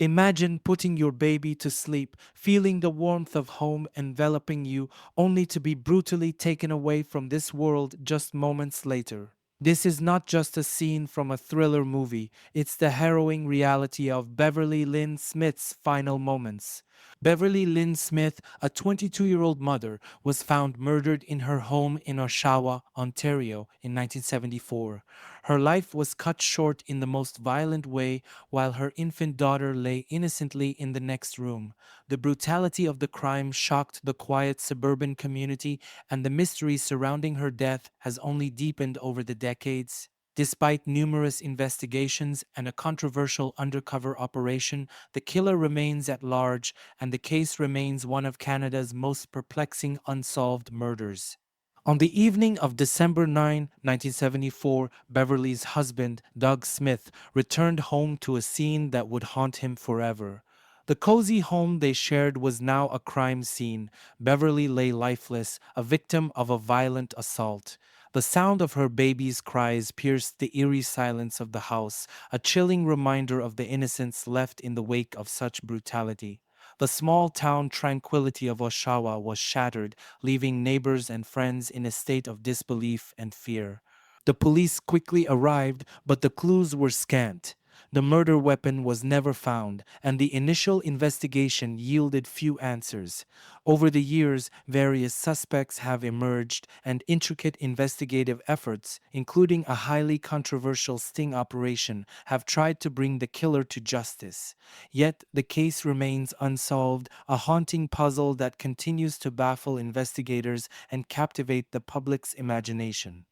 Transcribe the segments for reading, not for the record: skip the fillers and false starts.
Imagine putting your baby to sleep, feeling the warmth of home enveloping you, only to be brutally taken away from this world just moments later. This is not just a scene from a thriller movie, it's the harrowing reality of Beverly Lynn Smith's final moments. Beverly Lynn Smith, a 22-year-old mother, was found murdered in her home in Oshawa, Ontario in 1974. Her life was cut short in the most violent way while her infant daughter lay innocently in the next room. The brutality of the crime shocked the quiet suburban community, and the mystery surrounding her death has only deepened over the decades. Despite numerous investigations and a controversial undercover operation, the killer remains at large, and the case remains one of Canada's most perplexing unsolved murders. On the evening of December 9, 1974, Beverly's husband, Doug Smith, returned home to a scene that would haunt him forever. The cozy home they shared was now a crime scene. Beverly lay lifeless, a victim of a violent assault. The sound of her baby's cries pierced the eerie silence of the house, a chilling reminder of the innocence left in the wake of such brutality. The small town tranquility of Oshawa was shattered, leaving neighbors and friends in a state of disbelief and fear. The police quickly arrived, but the clues were scant. The murder weapon was never found, and the initial investigation yielded few answers. Over the years, various suspects have emerged, and intricate investigative efforts, including a highly controversial sting operation, have tried to bring the killer to justice. Yet, the case remains unsolved, a haunting puzzle that continues to baffle investigators and captivate the public's imagination.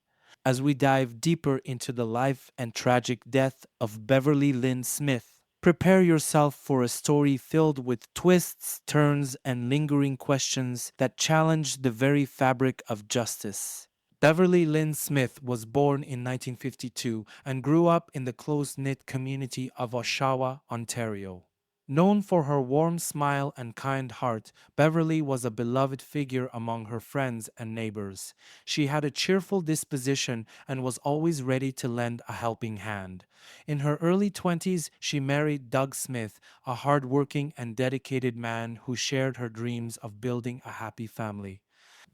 As we dive deeper into the life and tragic death of Beverly Lynn Smith, prepare yourself for a story filled with twists, turns, and lingering questions that challenge the very fabric of justice. Beverly Lynn Smith was born in 1952 and grew up in the close knit community of Oshawa, Ontario. Known for her warm smile and kind heart, Beverly was a beloved figure among her friends and neighbors. She had a cheerful disposition and was always ready to lend a helping hand. In her early 20s, she married Doug Smith, a hardworking and dedicated man who shared her dreams of building a happy family.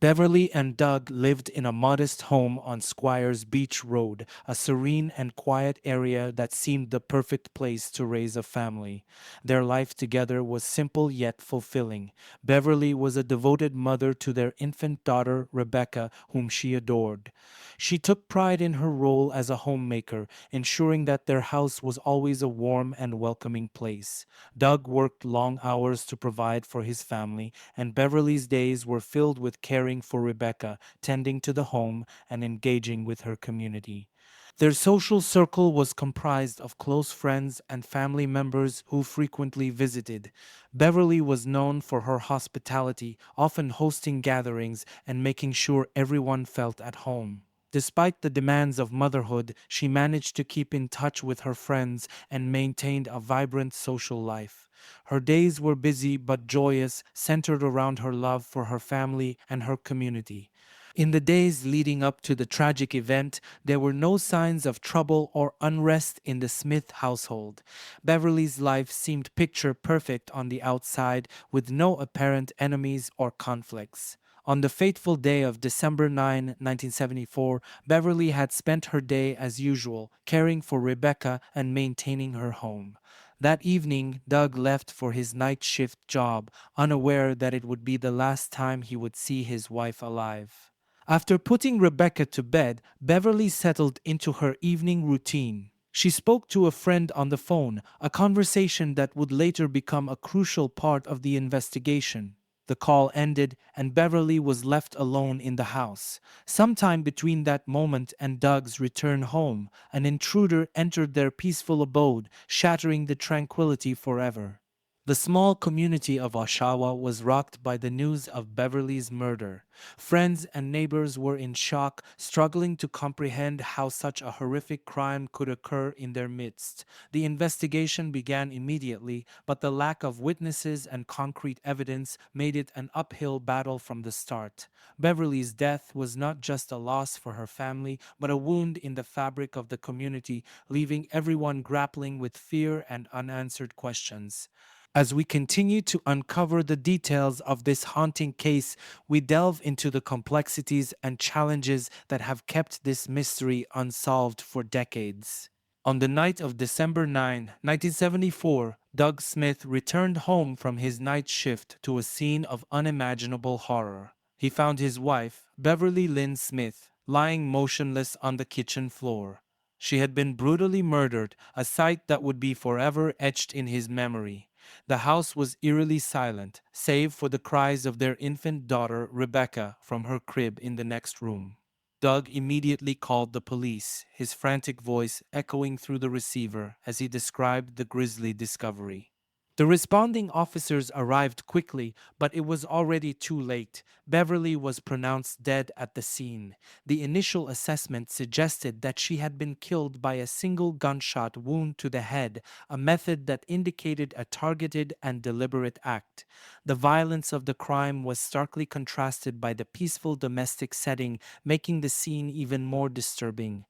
Beverly and Doug lived in a modest home on Squires Beach Road, a serene and quiet area that seemed the perfect place to raise a family. Their life together was simple yet fulfilling. Beverly was a devoted mother to their infant daughter, Rebecca, whom she adored. She took pride in her role as a homemaker, ensuring that their house was always a warm and welcoming place. Doug worked long hours to provide for his family, and Beverly's days were filled with caring for Rebecca, tending to the home, and engaging with her community. Their social circle was comprised of close friends and family members who frequently visited. Beverly was known for her hospitality, often hosting gatherings and making sure everyone felt at home. Despite the demands of motherhood, she managed to keep in touch with her friends and maintained a vibrant social life. Her days were busy but joyous, centered around her love for her family and her community. In the days leading up to the tragic event, there were no signs of trouble or unrest in the Smith household. Beverly's life seemed picture perfect on the outside, with no apparent enemies or conflicts. On the fateful day of December 9, 1974, Beverly had spent her day as usual, caring for Rebecca and maintaining her home. That evening, Doug left for his night shift job, unaware that it would be the last time he would see his wife alive. After putting Rebecca to bed, Beverly settled into her evening routine. She spoke to a friend on the phone, a conversation that would later become a crucial part of the investigation. The call ended, and Beverly was left alone in the house. Sometime between that moment and Doug's return home, an intruder entered their peaceful abode, shattering the tranquility forever. The small community of Oshawa was rocked by the news of Beverly's murder. Friends and neighbors were in shock, struggling to comprehend how such a horrific crime could occur in their midst. The investigation began immediately, but the lack of witnesses and concrete evidence made it an uphill battle from the start. Beverly's death was not just a loss for her family, but a wound in the fabric of the community, leaving everyone grappling with fear and unanswered questions. As we continue to uncover the details of this haunting case, we delve into the complexities and challenges that have kept this mystery unsolved for decades. On the night of December 9, 1974, Doug Smith returned home from his night shift to a scene of unimaginable horror. He found his wife, Beverly Lynn Smith, lying motionless on the kitchen floor. She had been brutally murdered, a sight that would be forever etched in his memory. The house was eerily silent, save for the cries of their infant daughter, Rebecca, from her crib in the next room. Doug immediately called the police, his frantic voice echoing through the receiver as he described the grisly discovery. The responding officers arrived quickly, but it was already too late. Beverly was pronounced dead at the scene. The initial assessment suggested that she had been killed by a single gunshot wound to the head, a method that indicated a targeted and deliberate act. The violence of the crime was starkly contrasted by the peaceful domestic setting, making the scene even more disturbing.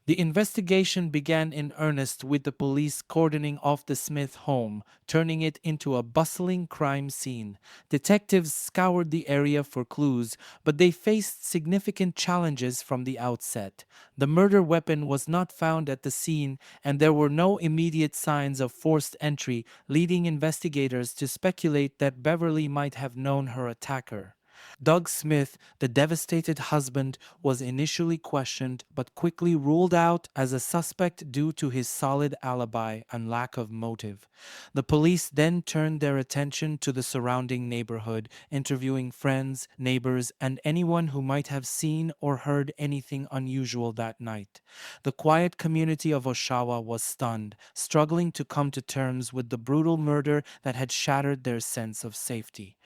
The investigation began in earnest with the police cordoning off the Smith home, turning it into a bustling crime scene. Detectives scoured the area for clues, but they faced significant challenges from the outset. The murder weapon was not found at the scene, and there were no immediate signs of forced entry, leading investigators to speculate that Beverly might have known her attacker. Doug Smith, the devastated husband, was initially questioned but quickly ruled out as a suspect due to his solid alibi and lack of motive. The police then turned their attention to the surrounding neighborhood, interviewing friends, neighbors, and anyone who might have seen or heard anything unusual that night. The quiet community of Oshawa was stunned, struggling to come to terms with the brutal murder that had shattered their sense of safety.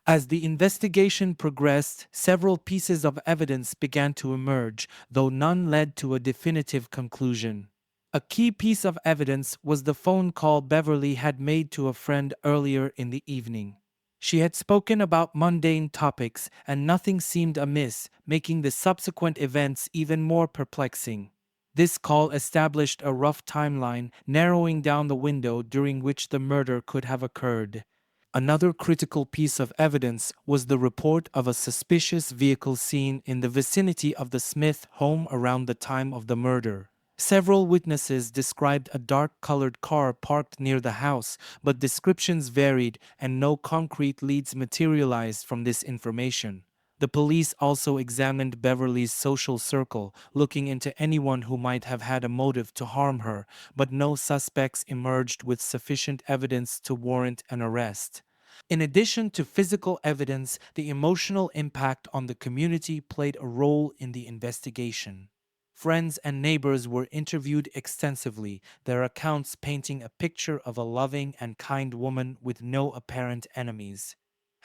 As the investigation progressed, several pieces of evidence began to emerge, though none led to a definitive conclusion. A key piece of evidence was the phone call Beverly had made to a friend earlier in the evening. She had spoken about mundane topics, and nothing seemed amiss, making the subsequent events even more perplexing. This call established a rough timeline, narrowing down the window during which the murder could have occurred. Another critical piece of evidence was the report of a suspicious vehicle seen in the vicinity of the Smith home around the time of the murder. Several witnesses described a dark-colored car parked near the house, but descriptions varied and no concrete leads materialized from this information. The police also examined Beverly's social circle, looking into anyone who might have had a motive to harm her, but no suspects emerged with sufficient evidence to warrant an arrest. In addition to physical evidence, the emotional impact on the community played a role in the investigation. Friends and neighbors were interviewed extensively, their accounts painting a picture of a loving and kind woman with no apparent enemies.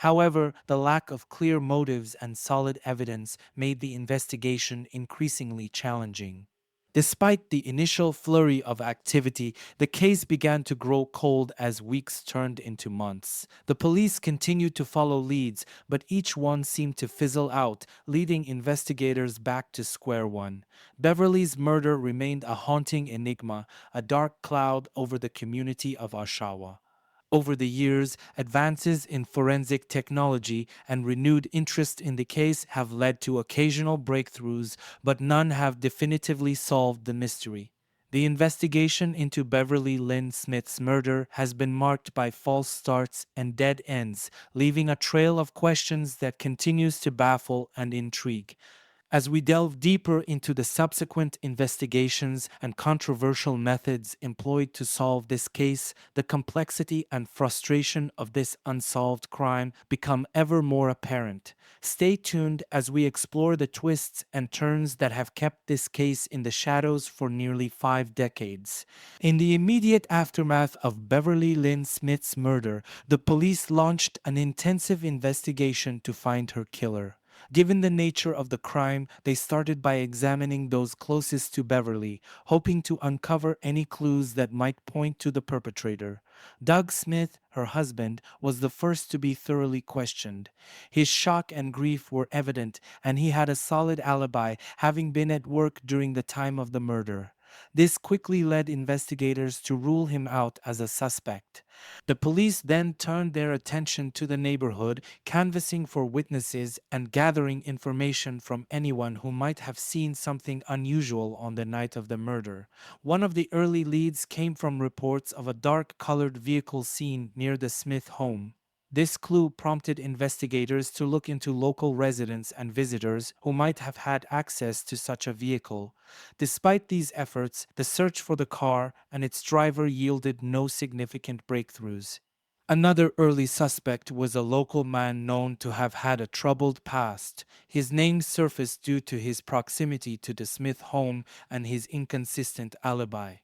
However, the lack of clear motives and solid evidence made the investigation increasingly challenging. Despite the initial flurry of activity, the case began to grow cold as weeks turned into months. The police continued to follow leads, but each one seemed to fizzle out, leading investigators back to square one. Beverly's murder remained a haunting enigma, a dark cloud over the community of Oshawa. Over the years, advances in forensic technology and renewed interest in the case have led to occasional breakthroughs, but none have definitively solved the mystery. The investigation into Beverly Lynn Smith's murder has been marked by false starts and dead ends, leaving a trail of questions that continues to baffle and intrigue. As we delve deeper into the subsequent investigations and controversial methods employed to solve this case, the complexity and frustration of this unsolved crime become ever more apparent. Stay tuned as we explore the twists and turns that have kept this case in the shadows for nearly 5 decades. In the immediate aftermath of Beverly Lynn Smith's murder, the police launched an intensive investigation to find her killer. Given the nature of the crime, they started by examining those closest to Beverly, hoping to uncover any clues that might point to the perpetrator. Doug Smith, her husband, was the first to be thoroughly questioned. His shock and grief were evident, and he had a solid alibi, having been at work during the time of the murder. This quickly led investigators to rule him out as a suspect. The police then turned their attention to the neighborhood, canvassing for witnesses and gathering information from anyone who might have seen something unusual on the night of the murder. One of the early leads came from reports of a dark colored vehicle seen near the Smith home. This clue prompted investigators to look into local residents and visitors who might have had access to such a vehicle. Despite these efforts, the search for the car and its driver yielded no significant breakthroughs. Another early suspect was a local man known to have had a troubled past. His name surfaced due to his proximity to the Smith home and his inconsistent alibi.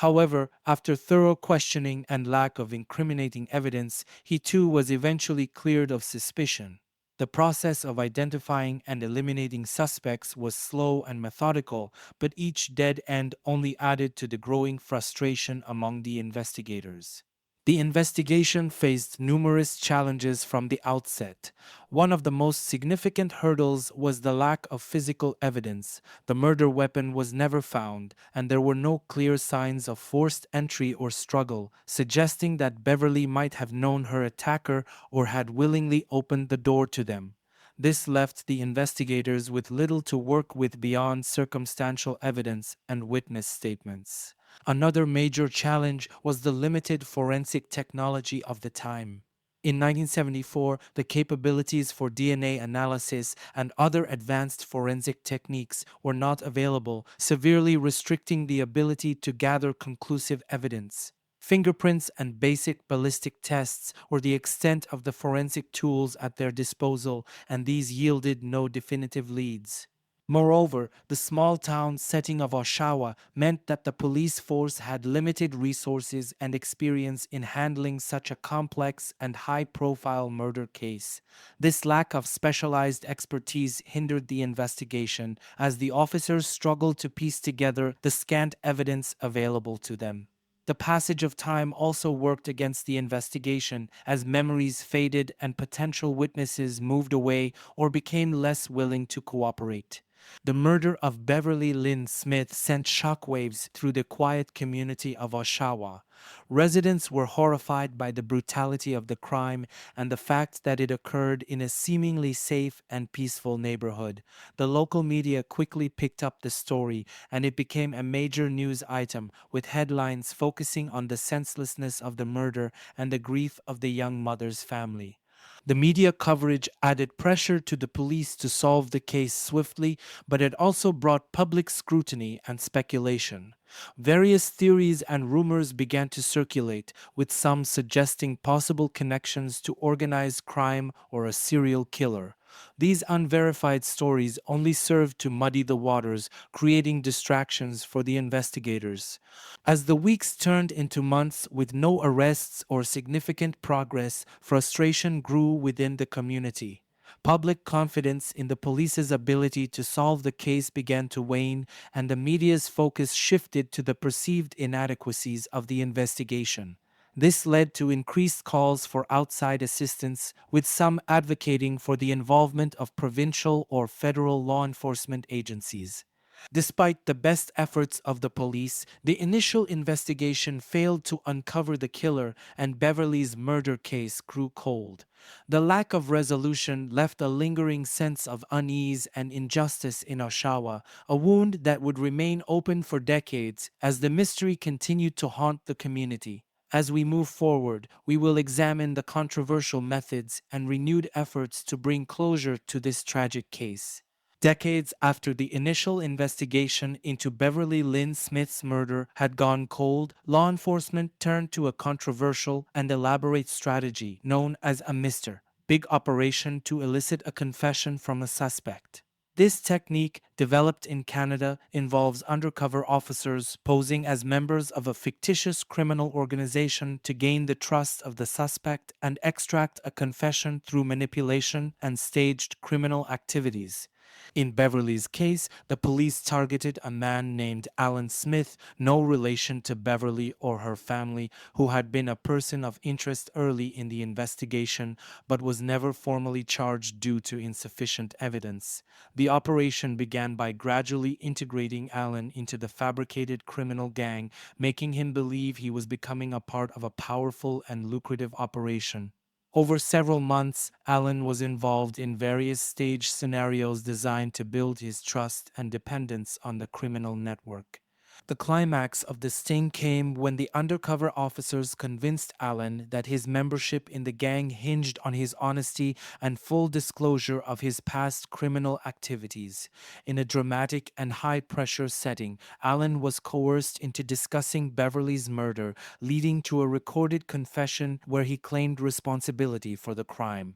However, after thorough questioning and lack of incriminating evidence, he too was eventually cleared of suspicion. The process of identifying and eliminating suspects was slow and methodical, but each dead end only added to the growing frustration among the investigators. The investigation faced numerous challenges from the outset. One of the most significant hurdles was the lack of physical evidence. The murder weapon was never found, and there were no clear signs of forced entry or struggle, suggesting that Beverly might have known her attacker or had willingly opened the door to them. This left the investigators with little to work with beyond circumstantial evidence and witness statements. Another major challenge was the limited forensic technology of the time. In 1974, the capabilities for DNA analysis and other advanced forensic techniques were not available, severely restricting the ability to gather conclusive evidence. Fingerprints and basic ballistic tests were the extent of the forensic tools at their disposal, and these yielded no definitive leads. Moreover, the small town setting of Oshawa meant that the police force had limited resources and experience in handling such a complex and high profile murder case. This lack of specialized expertise hindered the investigation as the officers struggled to piece together the scant evidence available to them. The passage of time also worked against the investigation as memories faded and potential witnesses moved away or became less willing to cooperate. The murder of Beverly Lynn Smith sent shockwaves through the quiet community of Oshawa. Residents were horrified by the brutality of the crime and the fact that it occurred in a seemingly safe and peaceful neighborhood. The local media quickly picked up the story, and it became a major news item, with headlines focusing on the senselessness of the murder and the grief of the young mother's family. The media coverage added pressure to the police to solve the case swiftly, but it also brought public scrutiny and speculation. Various theories and rumors began to circulate, with some suggesting possible connections to organized crime or a serial killer. These unverified stories only served to muddy the waters, creating distractions for the investigators. As the weeks turned into months with no arrests or significant progress, frustration grew within the community. Public confidence in the police's ability to solve the case began to wane, and the media's focus shifted to the perceived inadequacies of the investigation. This led to increased calls for outside assistance, with some advocating for the involvement of provincial or federal law enforcement agencies. Despite the best efforts of the police, the initial investigation failed to uncover the killer, and Beverly's murder case grew cold. The lack of resolution left a lingering sense of unease and injustice in Oshawa, a wound that would remain open for decades as the mystery continued to haunt the community. As we move forward, we will examine the controversial methods and renewed efforts to bring closure to this tragic case. Decades after the initial investigation into Beverly Lynn Smith's murder had gone cold, law enforcement turned to a controversial and elaborate strategy known as a Mr. Big operation to elicit a confession from a suspect. This technique, developed in Canada, involves undercover officers posing as members of a fictitious criminal organization to gain the trust of the suspect and extract a confession through manipulation and staged criminal activities. In Beverly's case, the police targeted a man named Alan Smith, no relation to Beverly or her family, who had been a person of interest early in the investigation but was never formally charged due to insufficient evidence. The operation began by gradually integrating Alan into the fabricated criminal gang, making him believe he was becoming a part of a powerful and lucrative operation. Over several months, Allen was involved in various stage scenarios designed to build his trust and dependence on the criminal network. The climax of the sting came when the undercover officers convinced Allen that his membership in the gang hinged on his honesty and full disclosure of his past criminal activities. In a dramatic and high pressure setting, Allen was coerced into discussing Beverly's murder, leading to a recorded confession where he claimed responsibility for the crime.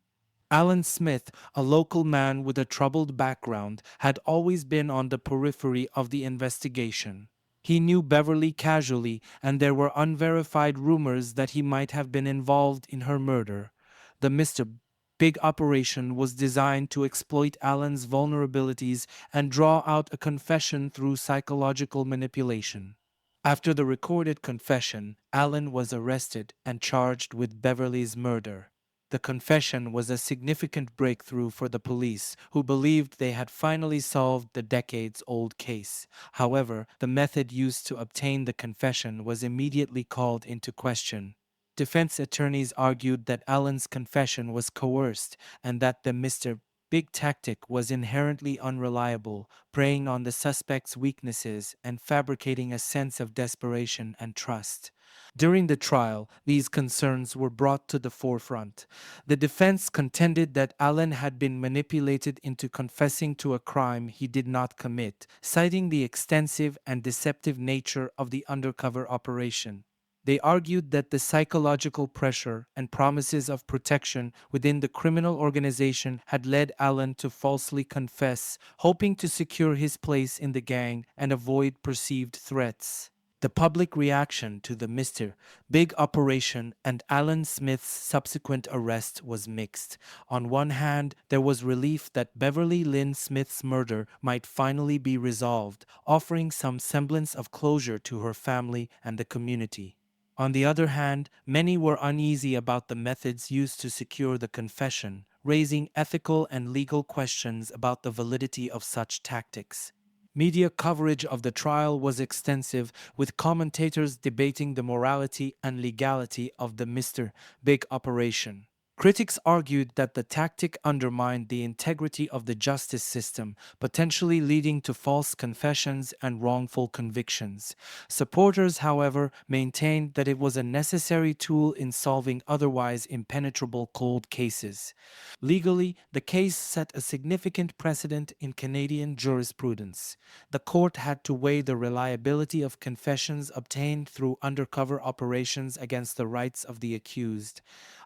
Alan Smith, a local man with a troubled background, had always been on the periphery of the investigation. He knew Beverly casually, and there were unverified rumors that he might have been involved in her murder. The Mr. Big operation was designed to exploit Alan's vulnerabilities and draw out a confession through psychological manipulation. After the recorded confession, Alan was arrested and charged with Beverly's murder. The confession was a significant breakthrough for the police, who believed they had finally solved the decades old case. However, the method used to obtain the confession was immediately called into question. Defense attorneys argued that Allen's confession was coerced and that the Mr. Big tactic was inherently unreliable, preying on the suspect's weaknesses and fabricating a sense of desperation and trust. During the trial, these concerns were brought to the forefront. The defense contended that Allen had been manipulated into confessing to a crime he did not commit, citing the extensive and deceptive nature of the undercover operation. They argued that the psychological pressure and promises of protection within the criminal organization had led Allen to falsely confess, hoping to secure his place in the gang and avoid perceived threats. The public reaction to the Mr. Big operation and Alan Smith's subsequent arrest was mixed. On one hand, there was relief that Beverly Lynn Smith's murder might finally be resolved, offering some semblance of closure to her family and the community. On the other hand, many were uneasy about the methods used to secure the confession, raising ethical and legal questions about the validity of such tactics. Media coverage of the trial was extensive, with commentators debating the morality and legality of the Mr. Big operation. Critics argued that the tactic undermined the integrity of the justice system, potentially leading to false confessions and wrongful convictions. Supporters, however, maintained that it was a necessary tool in solving otherwise impenetrable cold cases. Legally, the case set a significant precedent in Canadian jurisprudence. The court had to weigh the reliability of confessions obtained through undercover operations against the rights of the accused.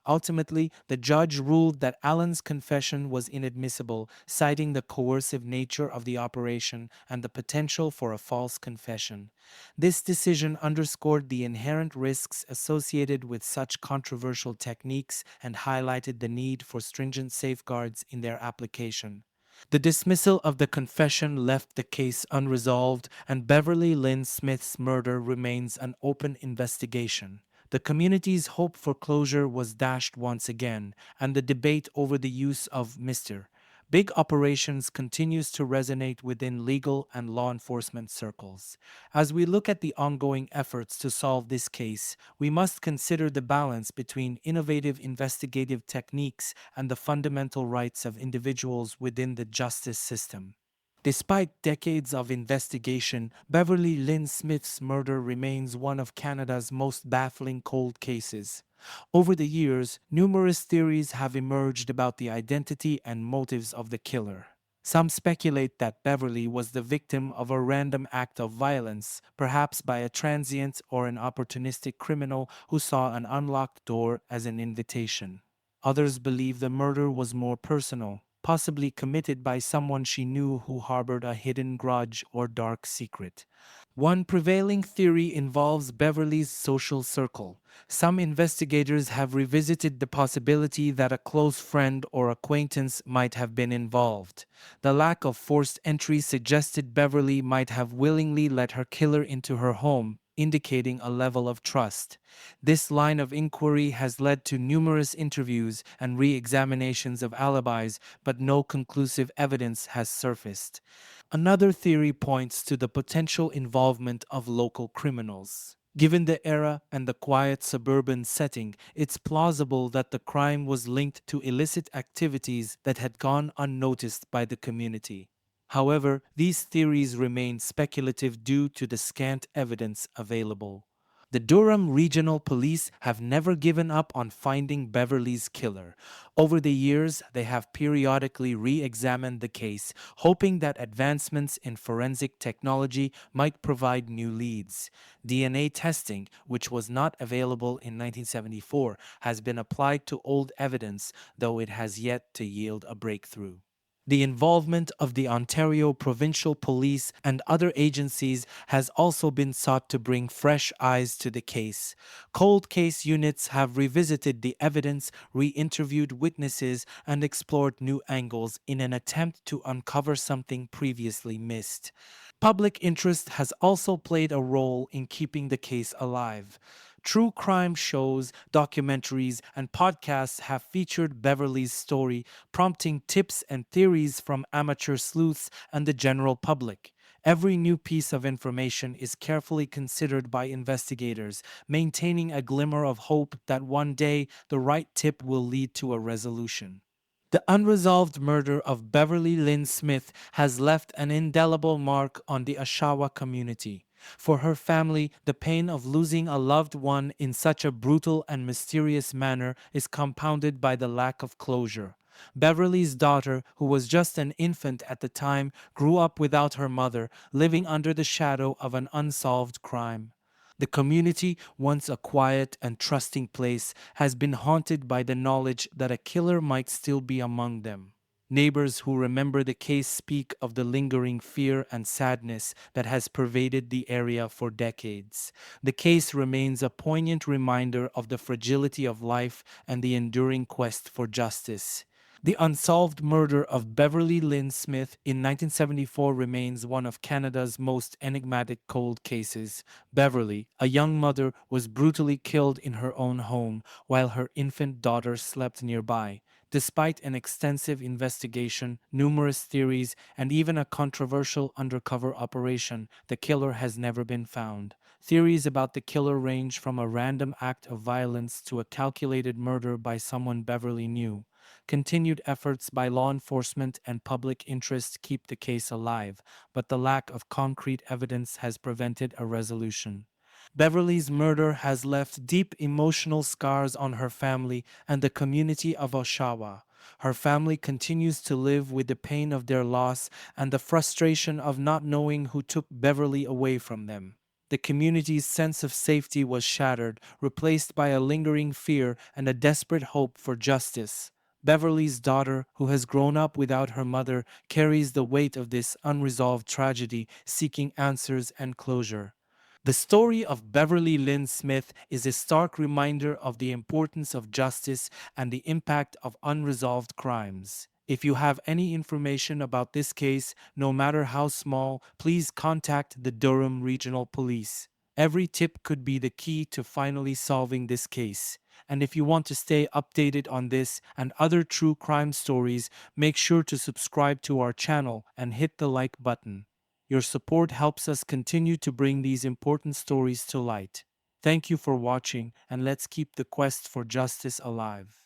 Ultimately, the judge ruled that Allen's confession was inadmissible, citing the coercive nature of the operation and the potential for a false confession. This decision underscored the inherent risks associated with such controversial techniques and highlighted the need for stringent safeguards in their application. The dismissal of the confession left the case unresolved, and Beverly Lynn Smith's murder remains an open investigation. The community's hope for closure was dashed once again, and the debate over the use of Mr. Big operations continues to resonate within legal and law enforcement circles. As we look at the ongoing efforts to solve this case, we must consider the balance between innovative investigative techniques and the fundamental rights of individuals within the justice system. Despite decades of investigation, Beverly Lynn Smith's murder remains one of Canada's most baffling cold cases. Over the years, numerous theories have emerged about the identity and motives of the killer. Some speculate that Beverly was the victim of a random act of violence, perhaps by a transient or an opportunistic criminal who saw an unlocked door as an invitation. Others believe the murder was more personal, possibly committed by someone she knew who harbored a hidden grudge or dark secret. One prevailing theory involves Beverly's social circle. Some investigators have revisited the possibility that a close friend or acquaintance might have been involved. The lack of forced entry suggested Beverly might have willingly let her killer into her home, indicating a level of trust. This line of inquiry has led to numerous interviews and re examinations of alibis, but no conclusive evidence has surfaced. Another theory points to the potential involvement of local criminals. Given the era and the quiet suburban setting, it's plausible that the crime was linked to illicit activities that had gone unnoticed by the community. However, these theories remain speculative due to the scant evidence available. The Durham Regional Police have never given up on finding Beverly's killer. Over the years, they have periodically re examined the case, hoping that advancements in forensic technology might provide new leads. DNA testing, which was not available in 1974, has been applied to old evidence, though it has yet to yield a breakthrough. The involvement of the Ontario Provincial Police and other agencies has also been sought to bring fresh eyes to the case. Cold case units have revisited the evidence, re interviewed witnesses, and explored new angles in an attempt to uncover something previously missed. Public interest has also played a role in keeping the case alive. True crime shows, documentaries, and podcasts have featured Beverly's story, prompting tips and theories from amateur sleuths and the general public. Every new piece of information is carefully considered by investigators, maintaining a glimmer of hope that one day the right tip will lead to a resolution. The unresolved murder of Beverly Lynn Smith has left an indelible mark on the Oshawa community. For her family, the pain of losing a loved one in such a brutal and mysterious manner is compounded by the lack of closure. Beverly's daughter, who was just an infant at the time, grew up without her mother, living under the shadow of an unsolved crime. The community, once a quiet and trusting place, has been haunted by the knowledge that a killer might still be among them. Neighbors who remember the case speak of the lingering fear and sadness that has pervaded the area for decades. The case remains a poignant reminder of the fragility of life and the enduring quest for justice. The unsolved murder of Beverly Lynn Smith in 1974 remains one of Canada's most enigmatic cold cases. Beverly, a young mother, was brutally killed in her own home while her infant daughter slept nearby. Despite an extensive investigation, numerous theories, and even a controversial undercover operation, the killer has never been found. Theories about the killer range from a random act of violence to a calculated murder by someone Beverly knew. Continued efforts by law enforcement and public interest keep the case alive, but the lack of concrete evidence has prevented a resolution. Beverly's murder has left deep emotional scars on her family and the community of Oshawa. Her family continues to live with the pain of their loss and the frustration of not knowing who took Beverly away from them. The community's sense of safety was shattered, replaced by a lingering fear and a desperate hope for justice. Beverly's daughter, who has grown up without her mother, carries the weight of this unresolved tragedy, seeking answers and closure. The story of Beverly Lynn Smith is a stark reminder of the importance of justice and the impact of unresolved crimes. If you have any information about this case, no matter how small, please contact the Durham Regional Police. Every tip could be the key to finally solving this case. And if you want to stay updated on this and other true crime stories, make sure to subscribe to our channel and hit the like button. Your support helps us continue to bring these important stories to light. Thank you for watching, and let's keep the quest for justice alive.